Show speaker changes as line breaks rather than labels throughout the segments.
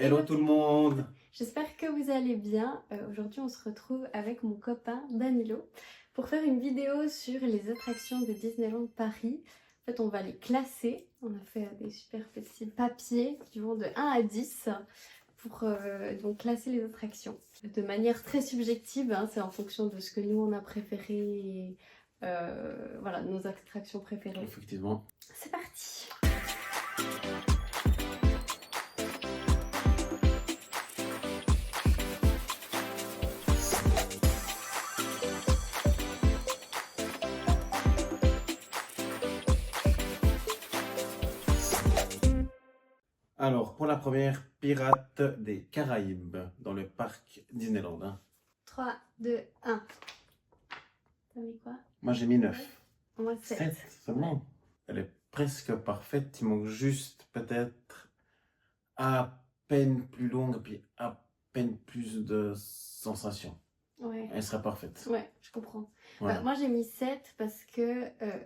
Hello tout le monde!
J'espère que vous allez bien. Aujourd'hui, on se retrouve avec mon copain Danilo pour faire une vidéo sur les attractions de Disneyland Paris. En fait, on va les classer. On a fait des super petits papiers qui vont de 1 à 10 pour donc classer les attractions. De manière très subjective, hein, c'est en fonction de ce que nous on a préféré et voilà, nos attractions préférées.
Effectivement.
C'est parti!
Alors, pour la première, Pirates des Caraïbes, dans le parc Disneyland. Hein.
3, 2, 1. T'as mis quoi?
Moi j'ai mis 9.
Moi 7.
7 seulement. Elle est presque parfaite, il manque juste peut-être à peine plus longue, puis à peine plus de sensations.
Ouais.
Elle sera parfaite.
Ouais, je comprends.
Ouais.
Bah, moi j'ai mis 7 parce que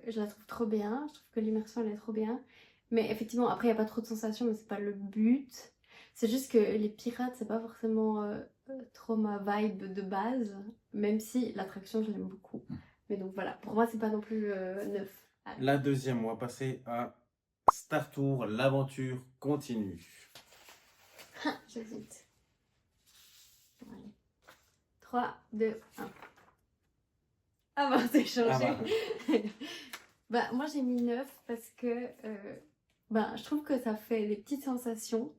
je la trouve trop bien. Je trouve que l'immersion elle est trop bien. Mais effectivement, après il n'y a pas trop de sensations, mais c'est pas le but. C'est juste que les pirates, c'est pas forcément trop ma vibe de base. Même si l'attraction, je l'aime beaucoup. Mais donc voilà, pour moi c'est pas non plus 9. Allez.
La deuxième, on va passer à Star Tour, l'aventure continue.
J'hésite. Allez. 3, 2, 1. Ah bah c'est changé.
Ah bah.
Bah moi j'ai mis 9 parce que je trouve que ça fait des petites sensations.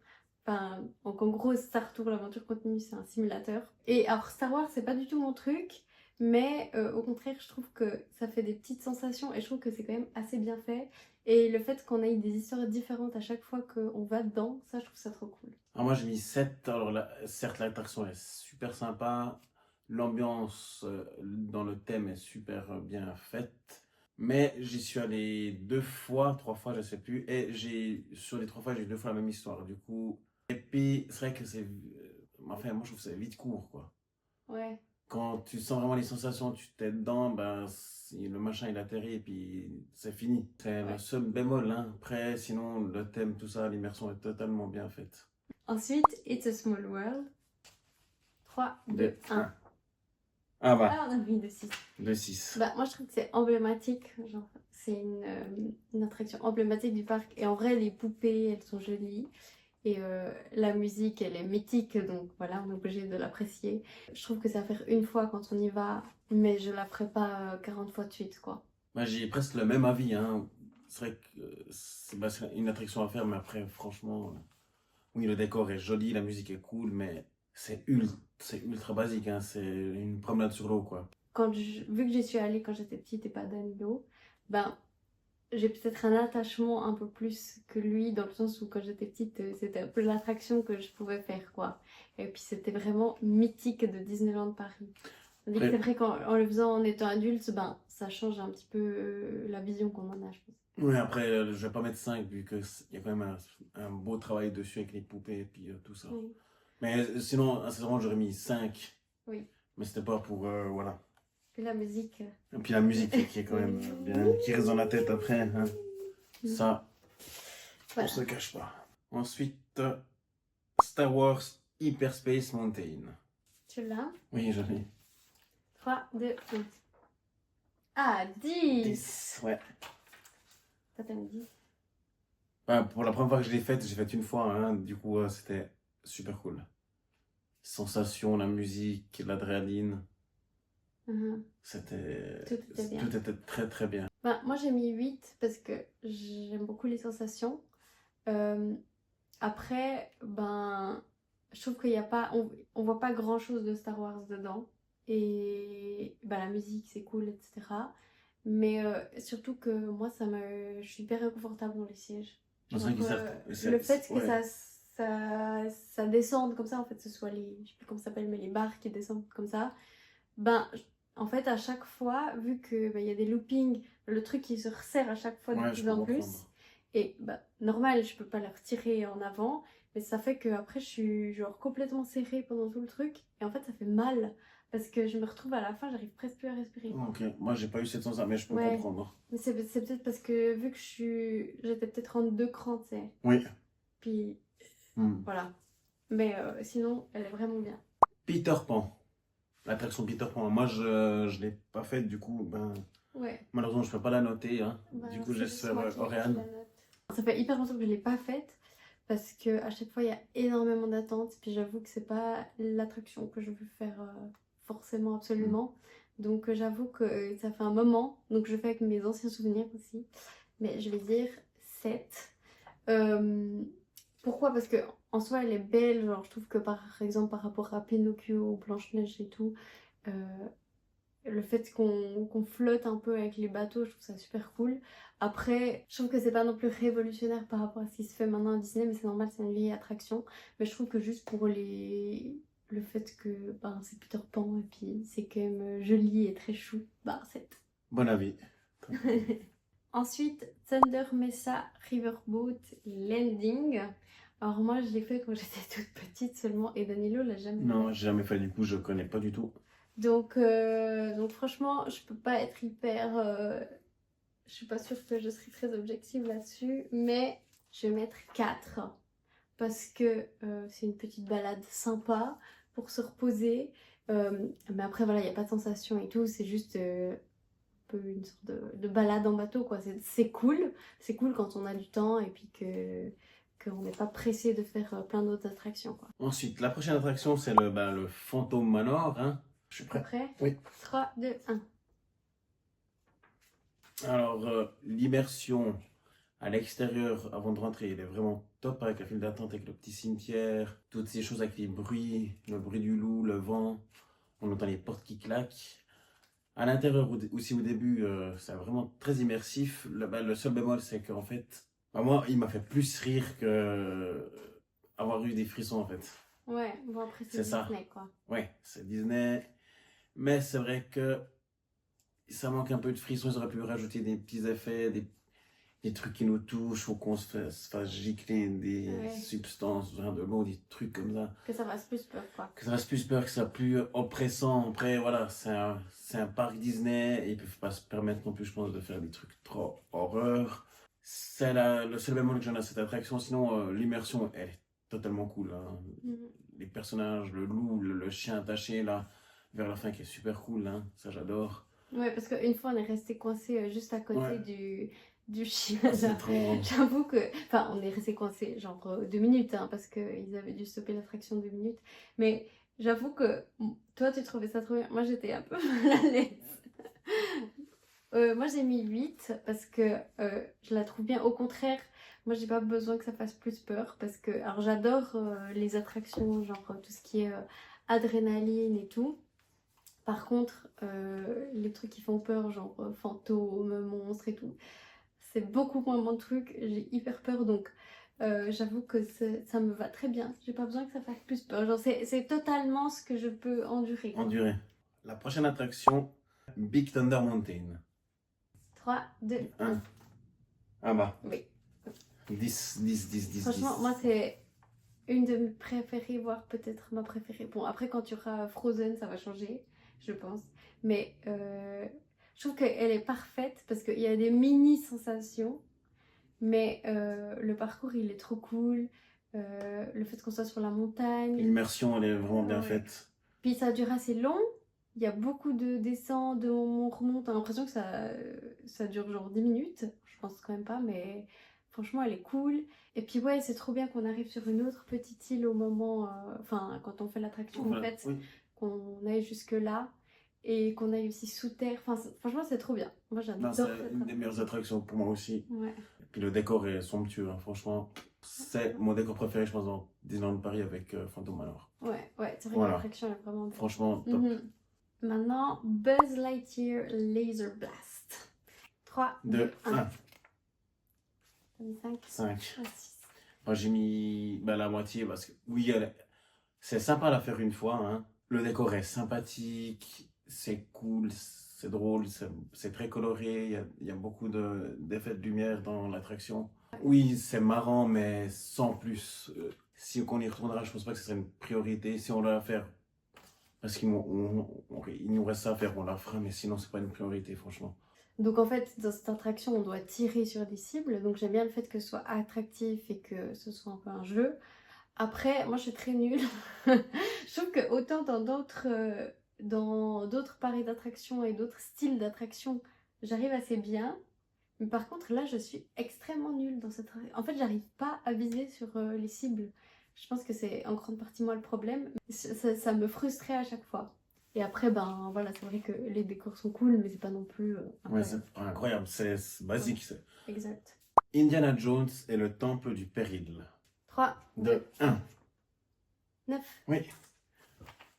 Enfin, donc en gros Star Tour, l'aventure continue, c'est un simulateur. Et alors Star Wars c'est pas du tout mon truc, mais au contraire je trouve que ça fait des petites sensations et je trouve que c'est quand même assez bien fait. Et le fait qu'on ait des histoires différentes à chaque fois qu'on va dedans, ça je trouve ça trop cool.
Alors moi j'ai mis 7, alors là, certes l'attraction est super sympa, l'ambiance dans le thème est super bien faite, mais j'y suis allé 2 fois, 3 fois, je sais plus, et sur les 3 fois j'ai eu 2 fois la même histoire, du coup, et puis c'est vrai que enfin moi je trouve que c'est vite court quoi.
Ouais.
Quand tu sens vraiment les sensations, tu t'es dedans, ben le machin il atterrit et puis c'est fini. C'est le seul bémol, hein. Après sinon le thème, tout ça, l'immersion est totalement bien faite.
Ensuite, It's a Small World. 3, 2, 1.
Ah bah,
Ah, on a mis de 6.
le 6.
Bah, moi, je trouve que c'est emblématique. Genre, c'est une attraction emblématique du parc. Et en vrai, les poupées, elles sont jolies. Et la musique, elle est mythique. Donc voilà, on est obligé de l'apprécier. Je trouve que c'est à faire une fois quand on y va. Mais je la ferai pas 40 fois de suite, quoi.
Bah, j'ai presque le même avis, hein. C'est vrai que c'est une attraction à faire, mais après, franchement, oui, le décor est joli, la musique est cool, mais c'est ultra basique, hein. C'est une promenade sur l'eau, quoi.
Vu que j'y suis allée quand j'étais petite et pas Danilo, ben j'ai peut-être un attachement un peu plus que lui, dans le sens où quand j'étais petite, c'était un peu l'attraction que je pouvais faire, quoi. Et puis c'était vraiment mythique de Disneyland Paris. Tandis que c'est vrai qu'en le faisant en étant adulte, ben ça change un petit peu la vision qu'on en a, je pense.
Oui, après, je vais pas mettre 5 vu qu'il y a quand même un beau travail dessus avec les poupées et puis tout ça.
Oui.
Mais sinon, sincèrement, j'aurais mis 5.
Oui.
Mais c'était pas pour, voilà.
Et la musique.
Et puis la musique qui est quand même bien, qui reste dans la tête après, hein. Ça,
Voilà.
on se cache pas. Ensuite, Star Wars Hyperspace Mountain.
Tu l'as?
Oui, j'en ai.
3, 2, 1. Ah, 10!
10, ouais.
Toi, t'as mis 10?
Bah, pour la première fois que je l'ai faite, j'ai fait une fois, hein. Du coup, c'était super cool. Sensation, la musique, l'adrénaline. Tout était très très bien.
Ben, moi j'ai mis 8 parce que j'aime beaucoup les sensations. Après, ben, je trouve qu'il y a pas, on voit pas grand chose de Star Wars dedans. Et ben, la musique c'est cool, etc. Mais surtout que moi je suis hyper inconfortable dans les sièges. Genre, le fait que ça descende comme ça, en fait, ce soit je sais plus comment ça s'appelle, mais les barres qui descendent comme ça, ben, en fait, à chaque fois, vu que y a des loopings, le truc qui se resserre à chaque fois de plus en plus. Et bah, normal, je peux pas le retirer en avant, mais ça fait que après je suis genre complètement serrée pendant tout le truc. Et en fait, ça fait mal parce que je me retrouve à la fin, j'arrive presque plus à respirer.
Ok, moi j'ai pas eu cette sensation, mais je peux comprendre.
Mais c'est peut-être parce que vu que j'étais peut-être en 2 crans, tu sais.
Oui.
Puis voilà. Mais sinon, elle est vraiment bien.
Peter Pan. L'attraction Peter Pan. Moi, je ne l'ai pas faite, du coup, ben,
Ouais,
malheureusement, je ne peux pas la noter. Hein.
bah,
Du coup,
c'est juste
j'espère
moi qui
Oriane.
la note. Ça fait hyper longtemps que je ne l'ai pas faite parce que à chaque fois il y a énormément d'attentes. Puis j'avoue que c'est pas l'attraction que je veux faire forcément absolument. Donc j'avoue que ça fait un moment. Donc je fais avec mes anciens souvenirs aussi. Mais je vais dire 7. Euh, Pourquoi? Parce que en soi elle est belle. Genre je trouve que par exemple par rapport à Pinocchio ou Blanche-Neige et tout. euh, le fait qu'on flotte un peu avec les bateaux, je trouve ça super cool. Après, je trouve que c'est pas non plus révolutionnaire par rapport à ce qui se fait maintenant à Disney, mais c'est normal, c'est une vieille attraction. Mais je trouve que juste pour le fait que ben, c'est Peter Pan et puis c'est quand même joli et très chou, bah 7.
Bon avis.
Ensuite, Thunder Mesa Riverboat Landing. Alors moi, je l'ai fait quand j'étais toute petite seulement et Danilo l'a jamais fait.
Non, j'ai jamais fait, du coup, je connais pas du tout.
Donc franchement, je peux pas être hyper... je suis pas sûre que je serai très objective là-dessus, mais je vais mettre 4 parce que c'est une petite balade sympa pour se reposer. Mais après, voilà, il n'y a pas de sensation et tout, c'est juste un peu une sorte de balade en bateau, quoi. C'est cool, c'est cool quand on a du temps et puis qu'on n'est pas pressé de faire plein d'autres attractions, quoi.
Ensuite, la prochaine attraction, c'est le Phantom Manor. Hein. Je suis prêt.
Prêt?
Oui.
3, 2, 1.
Alors, l'immersion à l'extérieur avant de rentrer, il est vraiment top avec la file d'attente, avec le petit cimetière, toutes ces choses avec les bruits, le bruit du loup, le vent, on entend les portes qui claquent. À l'intérieur aussi au début, c'est vraiment très immersif. Le seul bémol, c'est qu'en fait, bah, moi, il m'a fait plus rire que avoir eu des frissons en fait.
Ouais, bon après c'est
C'est ça.
Disney, quoi.
Ouais, c'est Disney, mais c'est vrai que ça manque un peu de frissons. Ils auraient pu rajouter des petits effets, des trucs qui nous touchent ou qu'on se fasse gicler des
Ouais.
substances, de l'eau, des trucs comme ça.
Que ça fasse plus peur, quoi.
Que ça fasse plus peur, que ça soit plus oppressant. Après, voilà, c'est un parc Disney et ils peuvent pas se permettre non plus, je pense, de faire des trucs trop horreur. C'est le seul bémol que j'en ai à cette attraction. Sinon, l'immersion, elle est totalement cool. Hein.
Mhm.
Les personnages, le loup, le chien attaché là, vers la fin qui est super cool. Hein. Ça, j'adore.
Ouais, parce qu'une fois on est resté coincé juste à côté
Ouais.
du chien.
C'est trop.
J'avoue que. Enfin, on est resté coincé genre 2 minutes, hein, parce qu'ils avaient dû stopper l'attraction 2 minutes. Mais j'avoue que toi tu trouvais ça trop bien. Moi j'étais un peu mal à l'aise. Moi j'ai mis 8 parce que je la trouve bien. Au contraire, moi j'ai pas besoin que ça fasse plus peur parce que. Alors j'adore les attractions, genre tout ce qui est adrénaline et tout. Par contre, les trucs qui font peur, genre fantômes, monstres et tout, c'est beaucoup moins mon truc. J'ai hyper peur, donc j'avoue que ça me va très bien. J'ai pas besoin que ça fasse plus peur. Genre, c'est totalement ce que je peux endurer, quoi.
Endurer. La prochaine attraction, Big Thunder Mountain.
3, 2, 1.
Ah bah,
Oui.
10, 10, 10, 10,
Franchement,
10.
moi, c'est une de mes préférées, voire peut-être ma préférée. Bon, après, quand tu auras Frozen, ça va changer, je pense. Mais je trouve qu'elle est parfaite parce qu'il y a des mini sensations. Mais le parcours, il est trop cool. Le fait qu'on soit sur la montagne.
L'immersion, elle est vraiment bien
Ouais.
faite.
Puis ça dure assez long. Il y a beaucoup de descentes, de on remonte. T'as l'impression que ça dure genre 10 minutes. Je pense quand même pas, mais franchement, elle est cool. Et puis ouais, c'est trop bien qu'on arrive sur une autre petite île au moment... Enfin, quand on fait l'attraction, en
Voilà,
fait,
oui.
qu'on aille jusque-là. Et qu'on aille aussi sous terre. Enfin, franchement, c'est trop bien. Moi,
Non,
j'adore
c'est
cette
une des meilleures attractions pour moi aussi.
Ouais.
Et puis le décor est somptueux, hein, franchement. C'est mon décor préféré, je pense, dans Disneyland Paris avec Phantom Manor.
Ouais, c'est vrai
Voilà.
que l'attraction est vraiment belle.
Franchement, top.
Maintenant, Buzz Lightyear Laser Blast. 3, 2, 1.
1.
T'as mis 5
5.
6.
Moi, j'ai mis la moitié parce que, oui, c'est sympa à la faire une fois. Hein. Le décor est sympathique, c'est cool, c'est drôle, c'est très coloré. Il y a beaucoup d'effets de lumière dans l'attraction. Oui, c'est marrant, mais sans plus. Si on y retournera, je pense pas que ce serait une priorité. Si on doit la faire, parce qu'il nous reste ça à faire, on la fera, mais sinon, c'est pas une priorité, franchement.
Donc en fait, dans cette attraction, on doit tirer sur des cibles. Donc j'aime bien le fait que ce soit attractif et que ce soit un peu un jeu. Après, moi je suis très nulle. Je trouve que autant dans d'autres paris d'attraction et d'autres styles d'attraction, j'arrive assez bien. Mais par contre, là, je suis extrêmement nulle dans cette. En fait, j'arrive pas à viser sur les cibles. Je pense que c'est en grande partie moi le problème. Ça me frustrait à chaque fois. Et après, ben voilà, c'est vrai que les décors sont cool, mais c'est pas non plus
Ouais, c'est
incroyable.
incroyable, c'est
Ouais,
basique.
exact.
Indiana Jones et le temple du péril.
3, 2,
De un.
9.
Oui.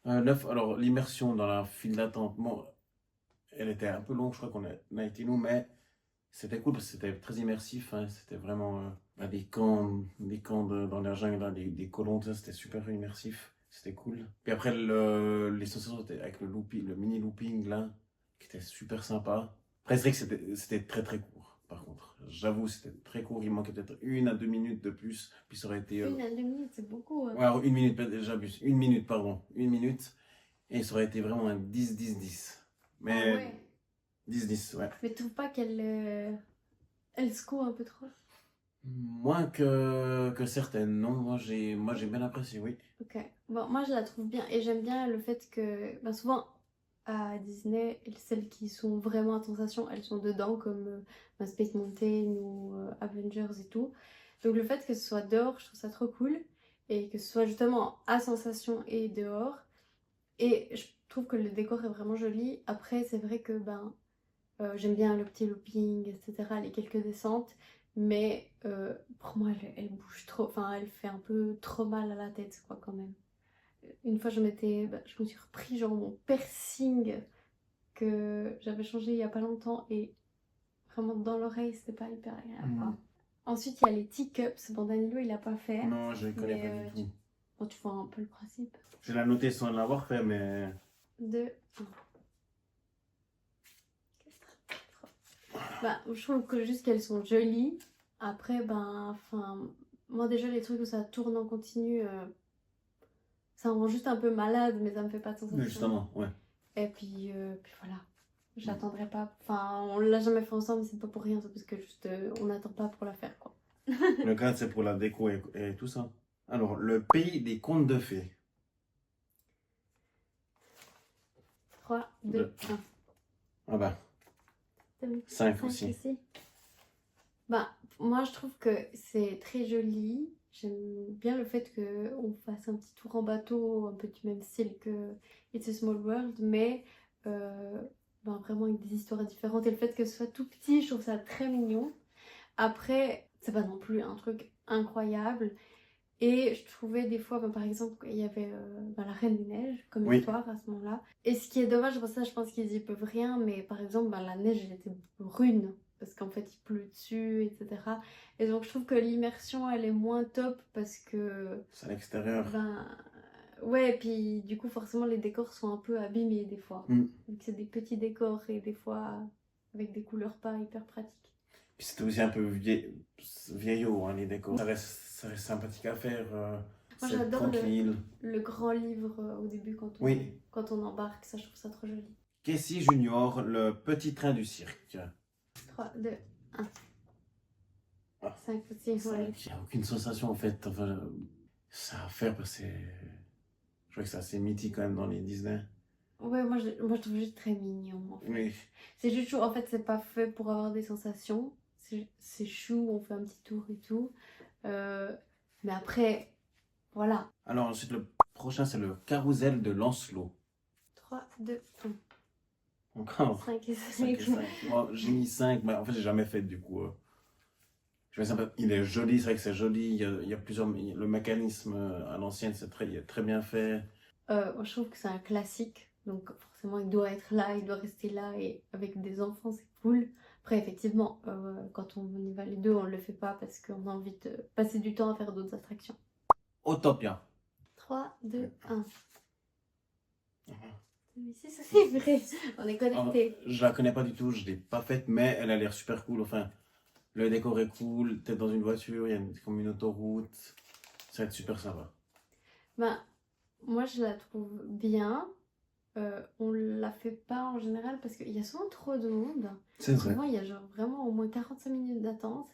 9, alors l'immersion dans la file d'attente, bon, elle était un peu longue, je crois qu'on a été nous, mais c'était cool parce que c'était très immersif, hein, c'était vraiment des camps dans la jungle, là, des colons, tout ça, c'était super immersif, c'était cool. Puis après, les sensations étaient avec le mini looping là, qui était super sympa. Après, c'est vrai que c'était très très court, par contre. J'avoue, c'était très court, il manquait peut-être 1 à 2 minutes de plus, puis ça aurait été.
1 à 2 minutes, c'est beaucoup.
Ouais, alors 1 minute, j'abuse, 1 minute, pardon, 1 minute, et ça aurait été vraiment un 10-10-10.
Ah
Mais
ouais.
10-10, ouais.
Mais tu trouves pas elle secoue un peu trop?
Moins que certaines, non. Moi j'ai bien apprécié, oui.
Ok. Bon, moi je la trouve bien et j'aime bien le fait que ben, souvent à Disney, celles qui sont vraiment à sensation, elles sont dedans comme ben, Space Mountain ou Avengers et tout. Donc le fait que ce soit dehors, je trouve ça trop cool et que ce soit justement à sensation et dehors. Et je trouve que le décor est vraiment joli. Après, c'est vrai que ben j'aime bien le petit looping, etc., les quelques descentes, mais pour moi, elle bouge trop, enfin, elle fait un peu trop mal à la tête, quoi, quand même. Une fois, je me suis repris, genre, mon piercing que j'avais changé il y a pas longtemps, et vraiment, dans l'oreille, c'était pas hyper agréable, quoi. Ensuite, il y a les teacups. Bon, Danilo, il a pas fait,
Non, je ne connais
mais
pas du tout.
bon, tu vois un peu le principe.
Je l'ai noté sans l'avoir fait, mais.
2, 1. Bah, je trouve que juste qu'elles sont jolies. Après, ben, enfin, moi déjà les trucs où ça tourne en continu, ça me rend juste un peu malade, mais ça me fait pas de
Oui,
sensation.
justement, ouais.
Et puis voilà, j'attendrai pas. Enfin, on l'a jamais fait ensemble, mais c'est pas pour rien, c'est parce que juste on n'attend pas pour la faire, quoi.
Le cadre, c'est pour la déco et tout ça. Alors, le pays des contes de fées.
3, 2, 1.
Ah bah, 5 aussi.
Bah, moi je trouve que c'est très joli. J'aime bien le fait qu'on fasse un petit tour en bateau, un peu du même style que It's a Small World, mais ben, vraiment avec des histoires différentes. Et le fait que ce soit tout petit, je trouve ça très mignon. Après, c'est pas non plus un truc incroyable. Et je trouvais des fois, ben, par exemple, il y avait ben, la Reine des Neiges comme
Oui.
histoire à ce moment-là. Et ce qui est dommage, pour ça, je pense qu'ils y peuvent rien, mais par exemple, ben, la neige, elle était brune, parce qu'en fait, il pleut dessus, etc. Et donc, je trouve que l'immersion, elle est moins top, parce que,
C'est à l'extérieur.
ben, ouais, et puis du coup, forcément, les décors sont un peu abîmés des fois. Donc, c'est des petits décors, et des fois, avec des couleurs pas hyper pratiques.
Puis c'était aussi un peu vieillot, hein, les décors. Ça reste sympathique à faire.
Moi,
C'est
j'adore
tranquille.
le grand livre au début
Oui.
quand on embarque. Ça, je trouve ça trop joli.
Casey Junior, le petit train du cirque.
3, 2, 1.
Ah.
5 aussi, ouais.
5. Il n'y a aucune sensation en fait. Enfin, ça à faire parce que je crois que c'est assez mythique quand même dans les Disney.
Ouais, moi je trouve juste très mignon en fait.
Oui.
C'est juste chou. En fait, c'est pas fait pour avoir des sensations. C'est chou, on fait un petit tour et tout. Mais après, voilà.
Alors ensuite, le prochain, c'est le carrousel de Lancelot.
3, 2, 1.
Encore
5 et
5 et
5.
5. Moi, j'ai mis 5, mais en fait, j'ai jamais fait du coup. Il est joli, c'est vrai que c'est joli. Il y a plusieurs. Le mécanisme à l'ancienne, il est très bien fait.
Moi, je trouve que c'est un classique. Donc, forcément, il doit être là, il doit rester là. Et avec des enfants, c'est cool. Après, effectivement, quand on y va les deux, on le fait pas parce qu'on a envie de passer du temps à faire d'autres attractions.
Autopia.
3, 2, 1. Mais c'est ça, c'est vrai. On est connectés.
Je la connais pas du tout, je l'ai pas faite, mais elle a l'air super cool. Enfin, le décor est cool. T'es dans une voiture, il y a comme une autoroute. Ça va être super sympa.
Ben, moi, je la trouve bien. On la fait pas en général parce qu'il y a souvent trop de monde.
C'est vrai.
Souvent, il y a genre vraiment au moins 45 minutes d'attente.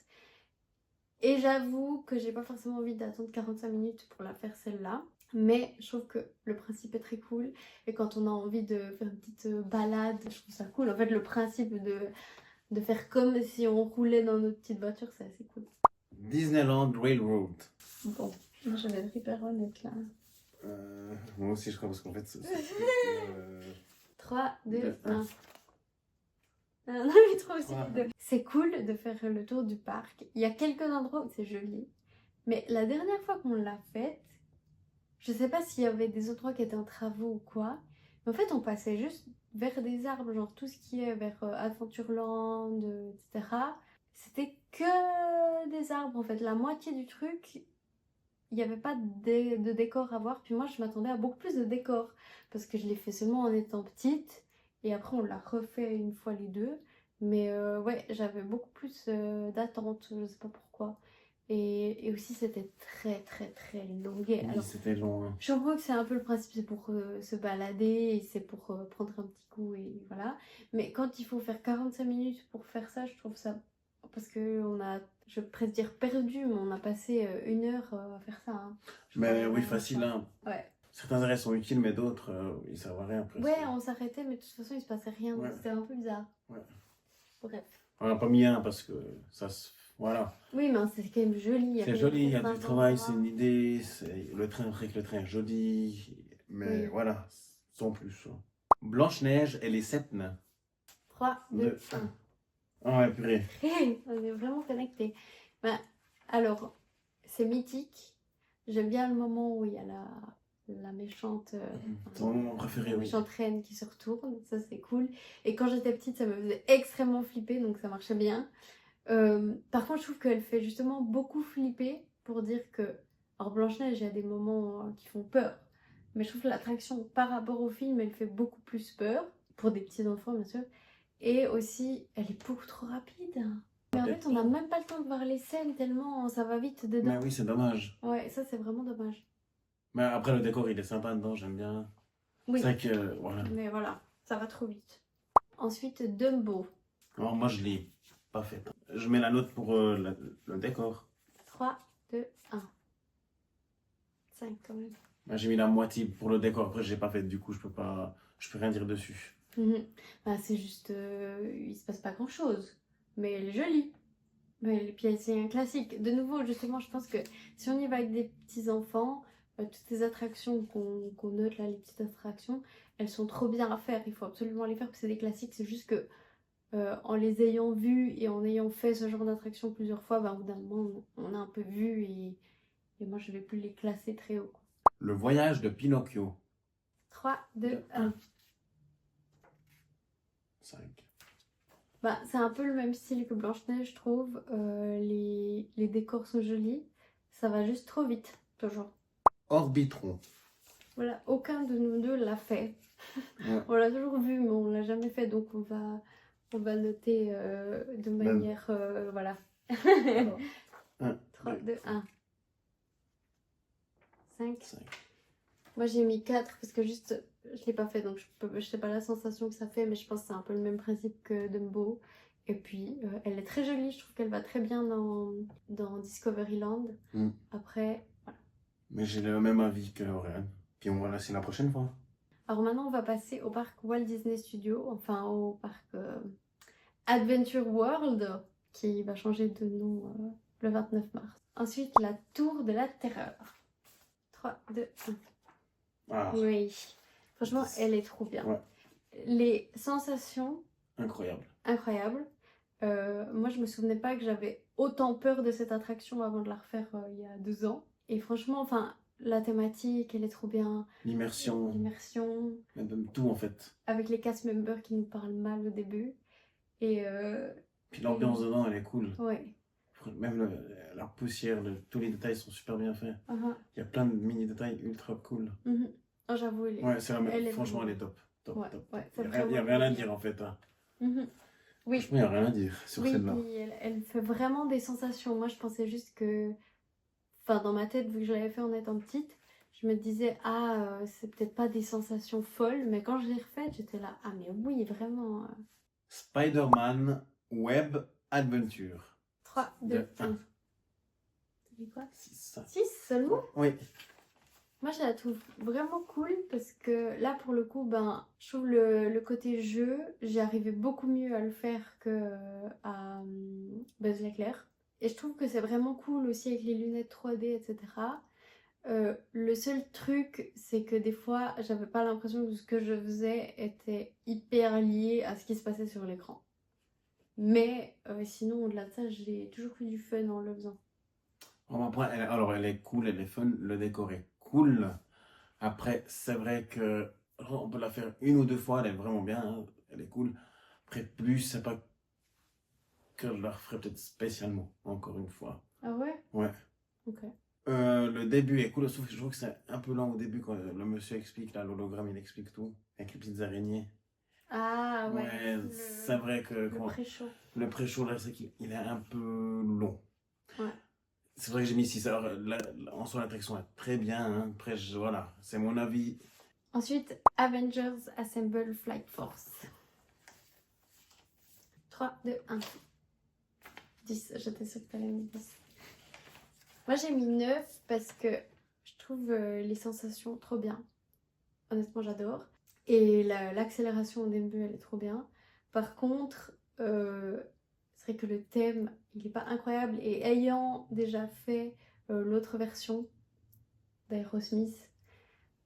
Et j'avoue que j'ai pas forcément envie d'attendre 45 minutes pour la faire celle-là. Mais je trouve que le principe est très cool. Et quand on a envie de faire une petite balade, je trouve ça cool. En fait, le principe de faire comme si on roulait dans notre petite voiture, c'est assez cool.
Disneyland Railroad.
Bon, moi je vais être hyper honnête là.
Moi aussi, je crois, parce qu'en fait,
3, 2,
Deux,
1.
un.
Ah, non, mais trop aussi
Ouais.
les deux. C'est cool de faire le tour du parc. Il y a quelques endroits où c'est joli. Mais la dernière fois qu'on l'a faite, je sais pas s'il y avait des endroits qui étaient en travaux ou quoi. Mais en fait, on passait juste vers des arbres, genre tout ce qui est vers Adventureland, etc. C'était que des arbres en fait. La moitié du truc, il n'y avait pas de décor à voir. Puis moi, je m'attendais à beaucoup plus de décor. Parce que je l'ai fait seulement en étant petite. Et après, on l'a refait une fois les deux. Mais ouais, j'avais beaucoup plus d'attente. Je sais pas pourquoi. Et aussi, c'était très, très, très longué.
Oui,
Alors,
c'était long. Hein.
je comprends que c'est un peu le principe. C'est pour se balader. Et c'est pour prendre un petit coup. Et voilà. Mais quand il faut faire 45 minutes pour faire ça, je trouve ça... Parce que on a, je vais presque dire perdu, mais on a passé 1 heure à faire ça. Hein.
Mais oui,
Ouais,
facile. Hein.
Ouais.
Certains arrêts sont utiles, mais d'autres, ils servent à rien presque.
Ouais, on s'arrêtait, mais de toute façon, il se passait rien. Donc
Ouais.
c'était un peu bizarre.
Ouais.
Bref.
On n'a pas mis un parce que ça se. Voilà.
Oui, mais c'est quand même joli.
C'est joli, il y a du
certains
travail,
endroits.
c'est une idée. Le train, après que le train est joli. Mais
Oui.
voilà, sans plus. Hein. Blanche-Neige et les 7 nains.
3, 2, 1.
Ah ouais, purée.
On est vraiment connectés. Ben, alors, c'est mythique. J'aime bien le moment où il y a la méchante,
C'est mon moment préféré,
la
oui.
méchante reine qui se retourne. Ça, c'est cool. Et quand j'étais petite, ça me faisait extrêmement flipper, donc ça marchait bien. Par contre, je trouve qu'elle fait justement beaucoup flipper pour dire que... Alors, Blanche-Neige, il y a des moments qui font peur. Mais je trouve que l'attraction, par rapport au film, elle fait beaucoup plus peur. Pour des petits enfants, bien sûr. Et aussi, elle est beaucoup trop rapide. Mais en fait, on n'a même pas le temps de voir les scènes tellement ça va vite dedans.
Mais oui, c'est dommage.
Ouais, ça, c'est vraiment dommage.
Mais après, le décor, il est sympa dedans, j'aime bien.
Oui.
C'est vrai que, voilà.
Mais voilà, ça va trop vite. Ensuite, Dumbo.
Alors, moi, je l'ai pas fait. Je mets la note pour le décor.
3, 2, 1. 5 quand même.
Moi, j'ai mis la moitié pour le décor. Après, j'ai pas fait. Du coup, je peux rien dire dessus.
Bah, c'est juste, il se passe pas grand chose, mais elle est jolie. Et puis c'est un classique. De nouveau, justement, je pense que si on y va avec des petits enfants, toutes ces attractions qu'on note là, les petites attractions, elles sont trop bien à faire. Il faut absolument les faire parce que c'est des classiques. C'est juste que en les ayant vus et en ayant fait ce genre d'attraction plusieurs fois, bah, au bout d'un moment, on a un peu vu et moi je vais plus les classer très haut.
Le voyage de Pinocchio.
3, 2, 1.
5.
Bah, c'est un peu le même style que Blanche-Neige, je trouve. Les décors sont jolis. Ça va juste trop vite, toujours.
Orbitron.
Voilà, aucun de nous deux l'a fait.
Ouais.
On l'a toujours vu, mais on l'a jamais fait, donc on va noter de manière... voilà. 3, 2, 1. 5. Moi j'ai mis 4 parce que juste je l'ai pas fait, donc je sais pas la sensation que ça fait, mais je pense que c'est un peu le même principe que Dumbo. Et puis elle est très jolie, je trouve qu'elle va très bien dans Discoveryland. Après, voilà.
Mais j'ai le même avis que Aurélien. Puis on va la laisser la prochaine fois.
Alors maintenant on va passer au parc Walt Disney Studios, enfin au parc Adventure World, qui va changer de nom le 29 mars. Ensuite la Tour de la Terreur. 3, 2, 1.
Ah.
Oui, franchement, elle est trop bien.
Ouais.
Les sensations,
Incroyable.
incroyables. Moi, je me souvenais pas que j'avais autant peur de cette attraction avant de la refaire il y a 2 ans. Et franchement, enfin, la thématique, elle est trop bien.
L'immersion.
L'immersion.
Elle donne tout en fait.
Avec les cast members qui nous parlent mal au début. Et
puis l'ambiance dedans, elle est cool.
Ouais.
Même la poussière, tous les détails sont super bien faits. Il y a plein de mini détails ultra cool.
Oh, j'avoue,
ouais, c'est franchement, elle est top. Top,
ouais,
top.
Ouais,
Il n'y a rien à dire en fait. Hein.
Oui.
Franchement, il n'y a rien à dire sur celle-là.
Oui, elle fait vraiment des sensations. Moi, je pensais juste que... Enfin, dans ma tête, vu que je l'avais fait en étant petite, je me disais, c'est peut-être pas des sensations folles. Mais quand je l'ai refaite, j'étais là, mais oui, vraiment.
Spider-Man Web Adventure.
3, 2, 1. mis quoi?
6.
6 seulement?
Oui.
Moi, je la trouve vraiment cool parce que là, pour le coup, ben, je trouve le côté jeu, j'ai arrivé beaucoup mieux à le faire que à Buzz l'éclair. Et je trouve que c'est vraiment cool aussi avec les lunettes 3D, etc. Le seul truc, c'est que des fois, j'avais pas l'impression que ce que je faisais était hyper lié à ce qui se passait sur l'écran. Mais sinon, au-delà de ça, j'ai toujours eu du fun en le faisant.
Après, alors, elle est cool, elle est fun, le décor est cool. Après, c'est vrai que on peut la faire une ou deux fois, elle est vraiment bien, hein, elle est cool. Après, plus, c'est pas que je la referai peut-être spécialement, encore une fois.
Ah ouais?
Ouais.
Ok.
Le début est cool, sauf que je trouve que c'est un peu lent au début quand le monsieur explique, là, l'hologramme, il explique tout, avec les petites araignées.
Ah ouais,
Ouais, c'est vrai que
le pré-show.
le pré-show, là, c'est qu'il est un peu long.
Ouais.
C'est vrai que j'ai mis 6 heures. En soi, l'attraction est très bien. Hein. Après, voilà, c'est mon avis.
Ensuite, Avengers Assemble Flight Force. 3, 2, 1. 10, j'étais sûre que t'allais mettre 10. Moi j'ai mis 9 parce que je trouve les sensations trop bien. Honnêtement, j'adore. Et l'accélération au début, elle est trop bien. Par contre, c'est vrai que le thème, il est pas incroyable. Et ayant déjà fait l'autre version d'Aerosmith,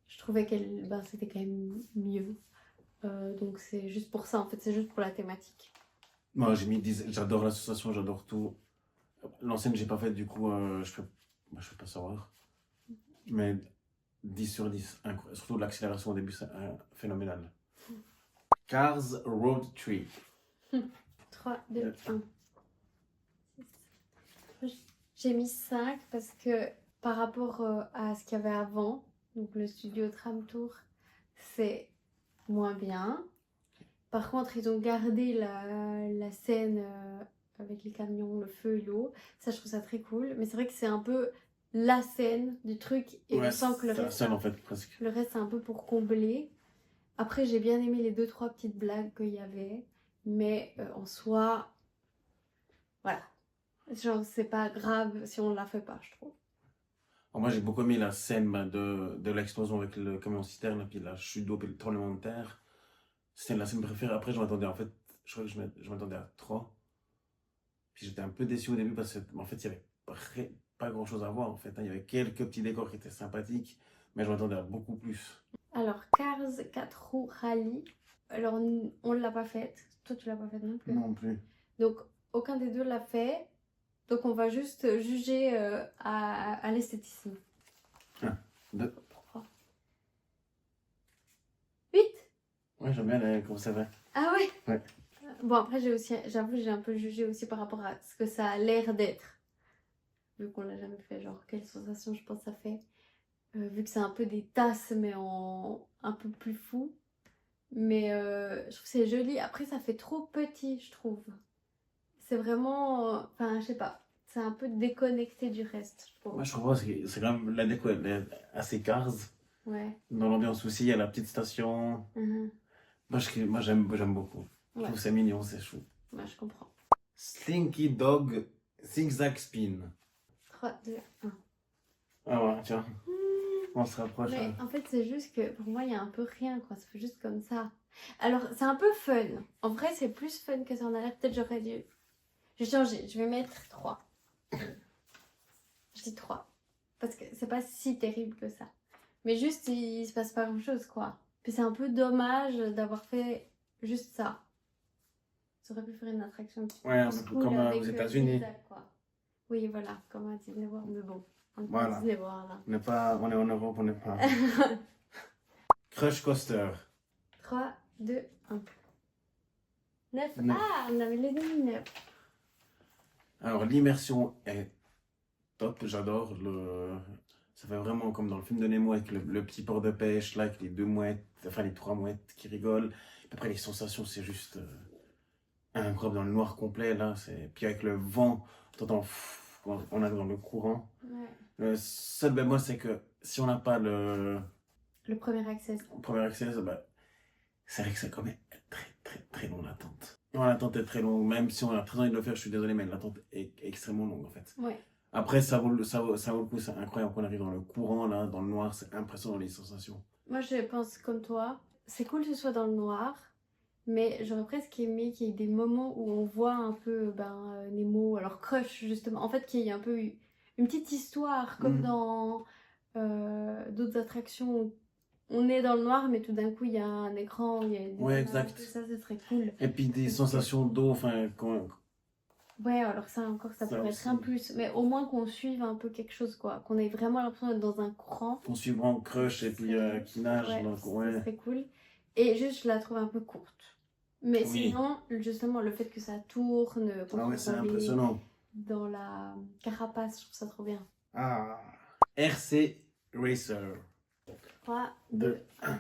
je trouvais qu'elle, ben, c'était quand même mieux. Donc c'est juste pour ça, en fait, c'est juste pour la thématique.
Moi, j'ai mis 10. J'adore l'association, j'adore tout. L'ancienne, j'ai pas fait, du coup, je peux pas savoir. Mais 10 sur 10. Surtout l'accélération au début, c'est phénoménal. Cars Road Trip.
3, 2, 1. J'ai mis 5 parce que par rapport à ce qu'il y avait avant, donc le studio Tram Tour, c'est moins bien. Par contre, ils ont gardé la scène avec les camions, le feu et l'eau. Ça, je trouve ça très cool. Mais c'est vrai que c'est un peu la scène du truc et
Ouais,
on sent que le
c'est la
reste,
seule, en fait, presque.
le reste, c'est un peu pour combler. Après, j'ai bien aimé les 2-3 petites blagues qu'il y avait. Mais en soi, voilà. Genre, c'est pas grave si on la fait pas, je trouve.
Alors, moi, j'ai beaucoup aimé la scène de l'explosion avec le camion citerne, et puis la chute d'eau, puis le tremblement de terre. C'était la scène préférée. Après, je m'attendais, en fait, je crois que je m'attendais à 3. Puis j'étais un peu déçu au début parce que, en fait, il y avait pas grand-chose à voir, en fait. Hein. Il y avait quelques petits décors qui étaient sympathiques, mais je m'attendais à beaucoup plus.
Alors, Cars 4 roues rallye. Alors, on ne l'a pas faite. Toi, tu l'as pas faite non plus.
Non plus.
Donc, aucun des deux l'a fait. Donc, on va juste juger à l'esthétisme.
1, 2.
3. 8.
Ouais, j'aime bien comment ça va.
Ah ouais?
Ouais.
Bon, après, j'avoue, j'ai un peu jugé aussi par rapport à ce que ça a l'air d'être. Vu qu'on l'a jamais fait. Genre, quelle sensation je pense ça fait. Vu que c'est un peu des tasses, mais en un peu plus fou. Mais je trouve que c'est joli. Après, ça fait trop petit, je trouve. C'est vraiment... Enfin, je sais pas. C'est un peu déconnecté du reste, je trouve.
Moi, je trouve pas, c'est quand même la déco, elle est assez Cars.
Ouais.
Dans l'ambiance aussi, il y a la petite station.
Mhm.
Moi j'aime beaucoup. Je
Ouais.
trouve c'est mignon, c'est chou.
Ouais, je comprends.
Slinky Dog Zigzag Spin.
3, 2, 1.
Ah ouais, tiens, on se rapproche.
Mais
Hein.
en fait, c'est juste que pour moi, il y a un peu rien, quoi. Ça fait juste comme ça. Alors, c'est un peu fun. En vrai, c'est plus fun que ça en a l'air. Peut-être j'aurais dû... Je vais changer. Je vais mettre 3. Je dis 3. Parce que c'est pas si terrible que ça. Mais juste, il se passe pas grand-chose, quoi. Puis c'est un peu dommage d'avoir fait juste ça. Ça aurait pu faire une attraction un petit peu
Ouais, un
plus
peu
cool
comme
avec
aux États-Unis.
zigzag, quoi. Oui, voilà, comme à Disney World, mais bon. On est
Voilà.
à Disney World, là.
On est en Europe, on n'est pas. Crush Coaster.
3, 2, 1. 9.
9.
Ah, on avait les demi 9.
Alors l'immersion est top, j'adore. Ça fait vraiment comme dans le film de Nemo avec le petit port de pêche, là, avec les 2 mouettes, enfin les 3 mouettes qui rigolent. Et après les sensations, c'est juste incroyable dans le noir complet, là. Puis avec le vent, t'entends, on est dans le courant.
Ouais.
Le seul bémol, c'est que si on n'a pas
Le premier accès.
premier accès, bah, c'est vrai que c'est quand même très long l'attente. Non, l'attente est très longue, même si on a très envie de le faire, je suis désolé, mais l'attente est extrêmement longue en fait.
Ouais.
Après, ça vaut le coup, c'est incroyable qu'on arrive dans le courant, là, dans le noir, c'est impressionnant les sensations.
Moi, je pense comme toi. C'est cool que ce soit dans le noir, mais j'aurais presque aimé qu'il y ait des moments où on voit un peu Nemo, alors Crush justement. En fait, qu'il y ait un peu une petite histoire, comme dans d'autres attractions où on est dans le noir, mais tout d'un coup, il y a un écran, il y a des
Ouais,
images,
exact.
ça serait cool.
Et puis des
Parce que-
sensations d'eau, enfin,
Ouais, alors ça encore, ça
ça
pourrait être un
aussi.
plus, mais au moins qu'on suive un peu quelque chose, quoi. Qu'on ait vraiment l'impression d'être dans un courant.
Qu'on suit vraiment Crush et puis qui nage,
Ouais,
donc
ça
ouais.
serait cool. Et juste, je la trouve un peu courte. Mais
Oui.
sinon, justement, le fait que ça tourne, qu'on
Ah ouais,
soit
c'est impressionnant.
dans la carapace, je trouve ça trop bien.
Ah. RC Racer.
3,
2,
2,
1.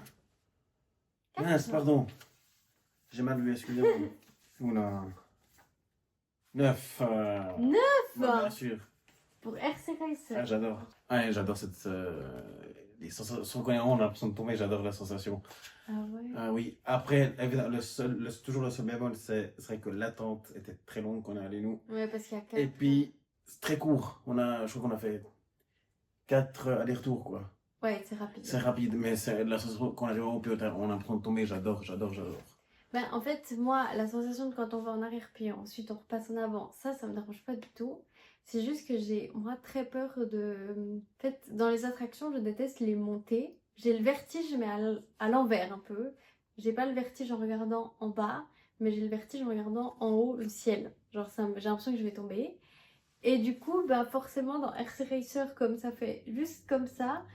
4.
Mince, pardon. J'ai mal vu, excusez-moi. Oula. 9.
9
Bien sûr.
pour RC Racer.
Ah, j'adore. Ouais, j'adore cette. Les sensations qu'on on a l'impression de tomber, j'adore la sensation.
Ah ouais.
Ah oui. Après, évidemment, toujours le seul bémol, serait que l'attente était très longue qu'on est allé nous.
Ouais, parce qu'il y a 4.
Et puis, c'est très court. Je crois qu'on a fait 4 allers-retours, quoi.
Ouais, c'est rapide.
C'est rapide, mais c'est la sensation qu'on arrive au pilotage, on a l'impression de tomber, j'adore.
Ben, en fait, moi, la sensation de quand on va en arrière, puis ensuite on repasse en avant, ça me dérange pas du tout. C'est juste que j'ai, moi, très peur de... En fait, dans les attractions, je déteste les montées. J'ai le vertige, mais à l'envers un peu. J'ai pas le vertige en regardant en bas, mais j'ai le vertige en regardant en haut le ciel. Genre, j'ai l'impression que je vais tomber. Et du coup, ben, forcément, dans RC Racer, comme ça fait juste comme ça,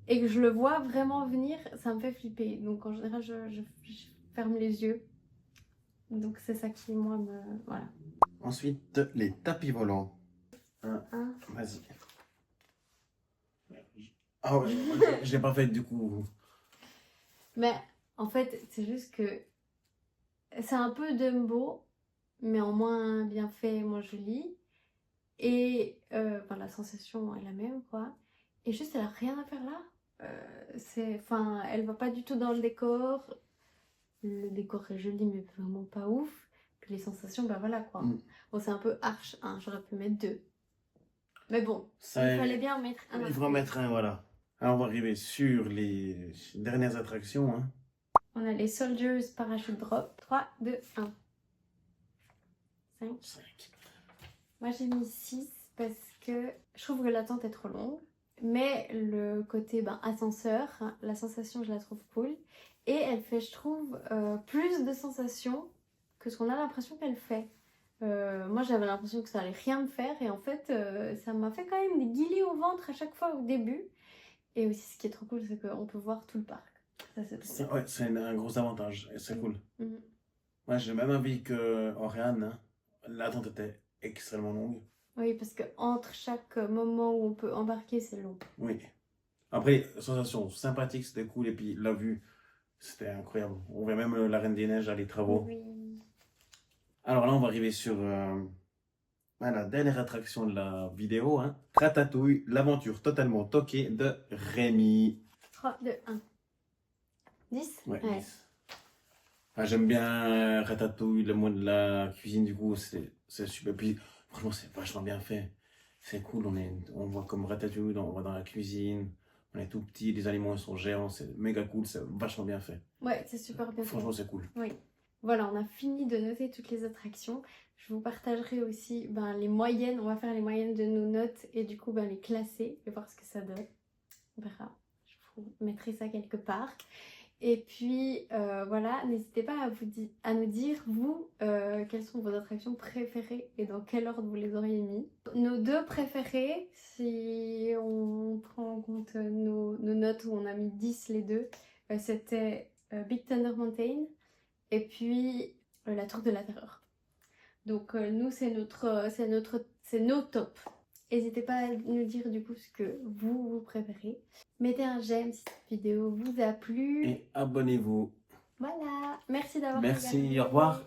et que je le vois vraiment venir, ça me fait flipper. Donc, en général, je ferme les yeux. Donc c'est ça qui, moi, me... Voilà.
Ensuite, les tapis volants. Vas-y. Ah ouais, je l'ai pas fait du coup.
Mais en fait, c'est juste que c'est un peu Dumbo, mais en moins bien fait, moins joli. Et la sensation est la même, quoi. Et juste, elle a rien à faire là. Enfin, elle va pas du tout dans le décor. Le décor est joli, mais vraiment pas ouf. Puis les sensations, ben voilà, quoi. Bon, c'est un peu arche, hein. J'aurais pu mettre 2. Mais bon, il fallait bien en mettre un.
Il faut en mettre un, voilà. Alors on va arriver sur les dernières attractions. Hein.
On a les Soldiers Parachute Drop. 3, 2, 1. 5. Moi j'ai mis 6 parce que je trouve que l'attente est trop longue. Mais le côté ascenseur, la sensation je la trouve cool. Et elle fait, je trouve, plus de sensations que ce qu'on a l'impression qu'elle fait. Moi j'avais l'impression que ça allait rien me faire. Et en fait, ça m'a fait quand même des guillis au ventre à chaque fois au début. Et aussi ce qui est trop cool, c'est qu'on peut voir tout le parc. Ça,
ouais, c'est un gros avantage et c'est cool.
Mhm.
Moi j'ai le même avis que Oriane. Hein. L'attente était extrêmement longue.
Oui, parce que entre chaque moment où on peut embarquer, c'est long.
Oui. Après, sensation sympathique, c'était cool. Et puis la vue, c'était incroyable. On voit même la Reine des Neiges à les travaux.
Oui.
Alors là, on va arriver sur la dernière attraction de la vidéo. Hein. Ratatouille, l'aventure totalement toquée de Rémi.
3, 2, 1. 10
Ouais, 10. Ah, j'aime bien Ratatouille, le mot de la cuisine, du coup, c'est super. Puis, franchement, c'est vachement bien fait. C'est cool, on voit comme Ratatouille, on va dans la cuisine, on est tout petit, les aliments ils sont géants, c'est méga cool, c'est vachement bien fait.
Ouais, c'est super bien fait.
Franchement, c'est cool.
Oui. Voilà, on a fini de noter toutes les attractions. Je vous partagerai aussi les moyennes. On va faire les moyennes de nos notes et du coup les classer et voir ce que ça donne. On verra. Je vous mettrai ça quelque part. Et puis voilà, n'hésitez pas à nous dire, vous, quelles sont vos attractions préférées et dans quel ordre vous les auriez mis. Nos 2 préférés, si on prend en compte nos notes où on a mis 10 les deux, c'était Big Thunder Mountain et puis la Tour de la Terreur. Donc nous, c'est nos tops. N'hésitez pas à nous dire du coup ce que vous préférez. Mettez un j'aime si cette vidéo vous a plu.
Et abonnez-vous.
Voilà. Merci d'avoir regardé.
Merci, au revoir.